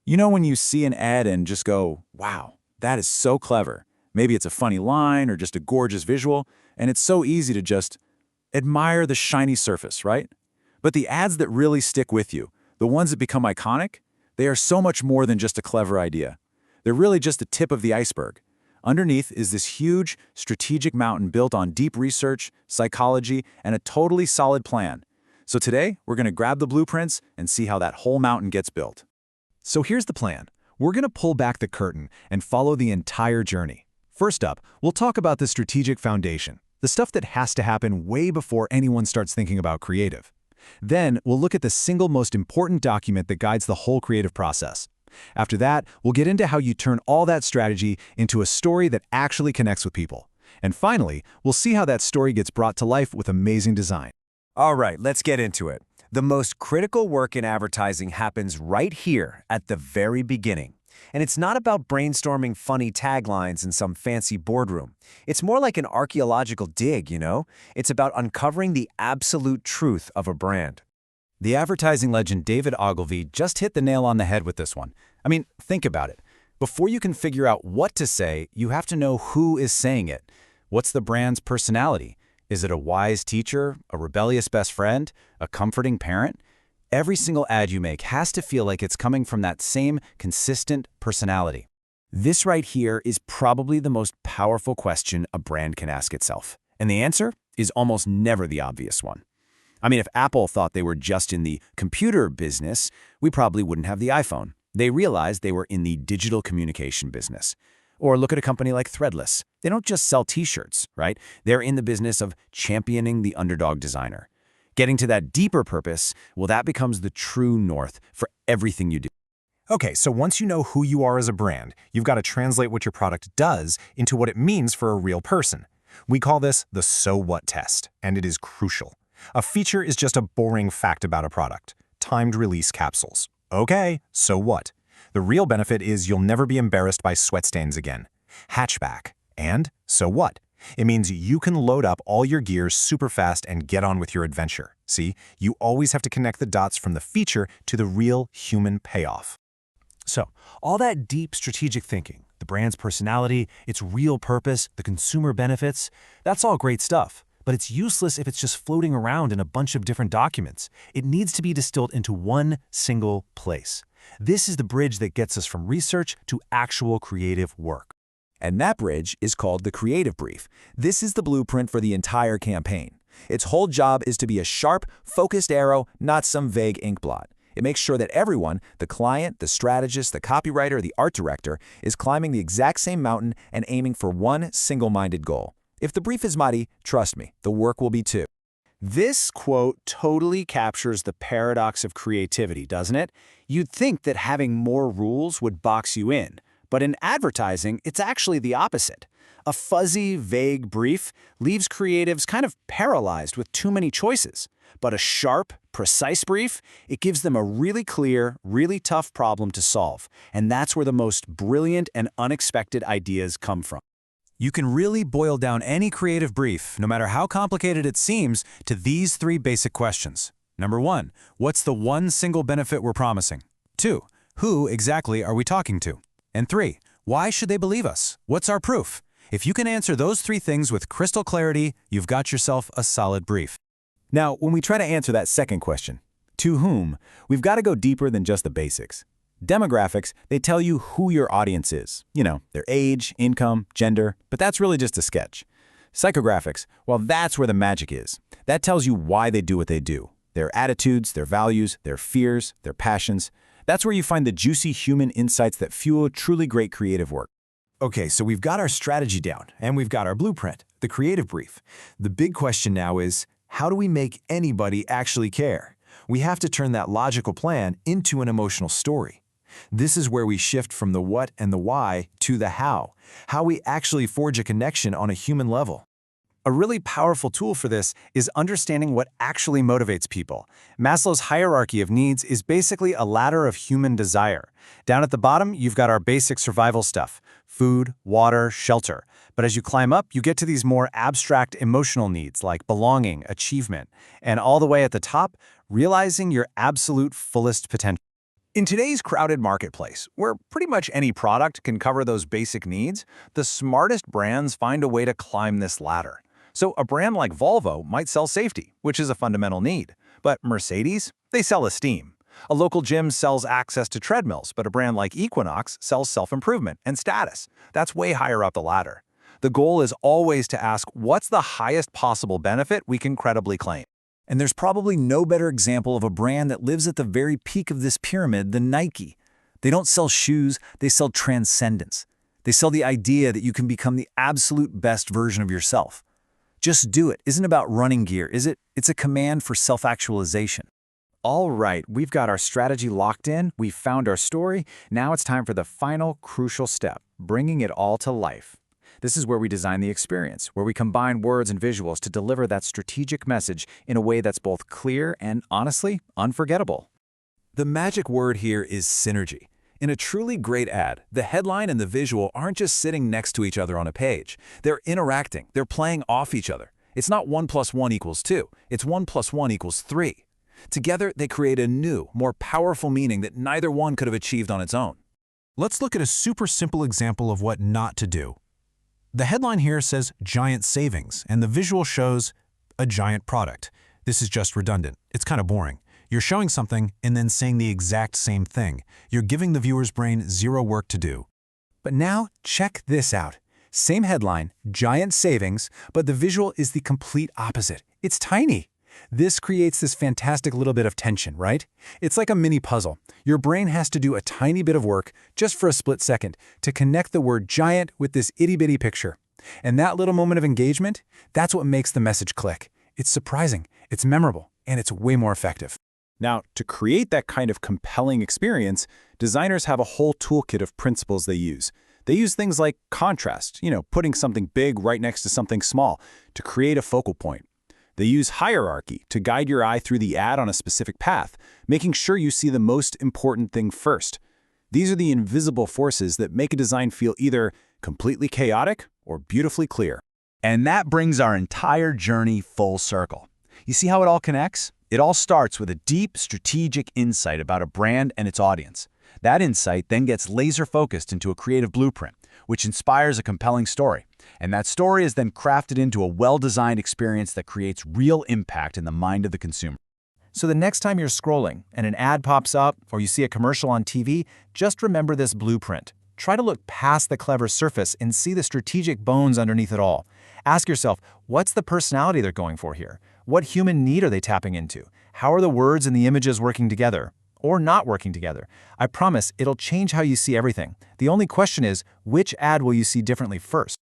You know when you see an ad and just go, wow, that is so clever. Maybe it's a funny line or just a gorgeous visual, and it's so easy to just admire the shiny surface, right? But the ads that really stick with you, the ones that become iconic, they are so much more than just a clever idea. They're really just the tip of the iceberg. Underneath is this huge, strategic mountain built on deep research, psychology, and a totally solid plan. So today, we're going to grab the blueprints and see how that whole mountain gets built. So here's the plan. We're going to pull back the curtain and follow the entire journey. First up, we'll talk about the strategic foundation, the stuff that has to happen way before anyone starts thinking about creative. Then, we'll look at the single most important document that guides the whole creative process. After that, we'll get into how you turn all that strategy into a story that actually connects with people. And finally, we'll see how that story gets brought to life with amazing design. All right, let's get into it. The most critical work in advertising happens right here at the very beginning. And it's not about brainstorming funny taglines in some fancy boardroom. It's more like an archaeological dig, you know? It's about uncovering the absolute truth of a brand. The advertising legend David Ogilvy just hit the nail on the head with this one. I mean, think about it. Before you can figure out what to say, you have to know who is saying it. What's the brand's personality? Is it a wise teacher, a rebellious best friend, a comforting parent? Every single ad you make has to feel like it's coming from that same consistent personality. This right here is probably the most powerful question a brand can ask itself. And the answer is almost never the obvious one. I mean, if Apple thought they were just in the computer business, we probably wouldn't have the iPhone. They realized they were in the digital communication business. Or look at a company like Threadless. They don't just sell t-shirts, right? They're in the business of championing the underdog designer. Getting to that deeper purpose, well, that becomes the true north for everything you do. Okay, so once you know who you are as a brand, you've got to translate what your product does into what it means for a real person. We call this the so what test, and it is crucial. A feature is just a boring fact about a product. Timed release capsules. Okay, so what? The real benefit is you'll never be embarrassed by sweat stains again. Hatchback. And so what? It means you can load up all your gear super fast and get on with your adventure. See, you always have to connect the dots from the feature to the real human payoff. So, all that deep strategic thinking, the brand's personality, its real purpose, the consumer benefits, that's all great stuff. But it's useless if it's just floating around in a bunch of different documents. It needs to be distilled into one single place. This is the bridge that gets us from research to actual creative work. And that bridge is called the creative brief. This is the blueprint for the entire campaign. Its whole job is to be a sharp, focused arrow, not some vague ink blot. It makes sure that everyone, the client, the strategist, the copywriter, the art director, is climbing the exact same mountain and aiming for one single-minded goal. If the brief is muddy, trust me, the work will be too. This quote totally captures the paradox of creativity, doesn't it? You'd think that having more rules would box you in, but in advertising, it's actually the opposite. A fuzzy, vague brief leaves creatives kind of paralyzed with too many choices. But a sharp, precise brief, it gives them a really clear, really tough problem to solve. And that's where the most brilliant and unexpected ideas come from. You can really boil down any creative brief, no matter how complicated it seems, to these three basic questions. Number one, what's the one single benefit we're promising? 2, who exactly are we talking to? And 3, why should they believe us? What's our proof? If you can answer those 3 things with crystal clarity, you've got yourself a solid brief. Now, when we try to answer that second question, to whom, we've got to go deeper than just the basics. Demographics, they tell you who your audience is. You know, their age, income, gender, but that's really just a sketch. Psychographics, well, that's where the magic is. That tells you why they do what they do. Their attitudes, their values, their fears, their passions. That's where you find the juicy human insights that fuel truly great creative work. Okay, so we've got our strategy down, and we've got our blueprint, the creative brief. The big question now is, how do we make anybody actually care? We have to turn that logical plan into an emotional story. This is where we shift from the what and the why to the how we actually forge a connection on a human level. A really powerful tool for this is understanding what actually motivates people. Maslow's hierarchy of needs is basically a ladder of human desire. Down at the bottom, you've got our basic survival stuff: food, water, shelter. But as you climb up, you get to these more abstract emotional needs like belonging, achievement, and all the way at the top, realizing your absolute fullest potential. In today's crowded marketplace, where pretty much any product can cover those basic needs, the smartest brands find a way to climb this ladder. So a brand like Volvo might sell safety, which is a fundamental need. But Mercedes, they sell esteem. A local gym sells access to treadmills, but a brand like Equinox sells self-improvement and status. That's way higher up the ladder. The goal is always to ask, what's the highest possible benefit we can credibly claim? And there's probably no better example of a brand that lives at the very peak of this pyramid than Nike. They don't sell shoes, they sell transcendence. They sell the idea that you can become the absolute best version of yourself. Just do it isn't about running gear, is it? It's a command for self-actualization. All right, we've got our strategy locked in, we've found our story. Now it's time for the final crucial step, bringing it all to life. This is where we design the experience, where we combine words and visuals to deliver that strategic message in a way that's both clear and, honestly, unforgettable. The magic word here is synergy. In a truly great ad, the headline and the visual aren't just sitting next to each other on a page. They're interacting, they're playing off each other. It's not 1 + 1 = 2, it's 1 + 1 = 3. Together, they create a new, more powerful meaning that neither one could have achieved on its own. Let's look at a super simple example of what not to do. The headline here says giant savings, and the visual shows a giant product. This is just redundant. It's kind of boring. You're showing something and then saying the exact same thing. You're giving the viewer's brain zero work to do. But now, check this out. Same headline, giant savings, but the visual is the complete opposite. It's tiny. This creates this fantastic little bit of tension, right? It's like a mini puzzle. Your brain has to do a tiny bit of work, just for a split second, to connect the word giant with this itty-bitty picture. And that little moment of engagement, that's what makes the message click. It's surprising, it's memorable, and it's way more effective. Now, to create that kind of compelling experience, designers have a whole toolkit of principles they use. They use things like contrast, putting something big right next to something small to create a focal point. They use hierarchy to guide your eye through the ad on a specific path, making sure you see the most important thing first. These are the invisible forces that make a design feel either completely chaotic or beautifully clear. And that brings our entire journey full circle. You see how it all connects? It all starts with a deep strategic insight about a brand and its audience. That insight then gets laser-focused into a creative blueprint, which inspires a compelling story. And that story is then crafted into a well-designed experience that creates real impact in the mind of the consumer. So the next time you're scrolling and an ad pops up or you see a commercial on TV, just remember this blueprint. Try to look past the clever surface and see the strategic bones underneath it all. Ask yourself, what's the personality they're going for here? What human need are they tapping into? How are the words and the images working together? Or not working together? I promise it'll change how you see everything. The only question is, which ad will you see differently first?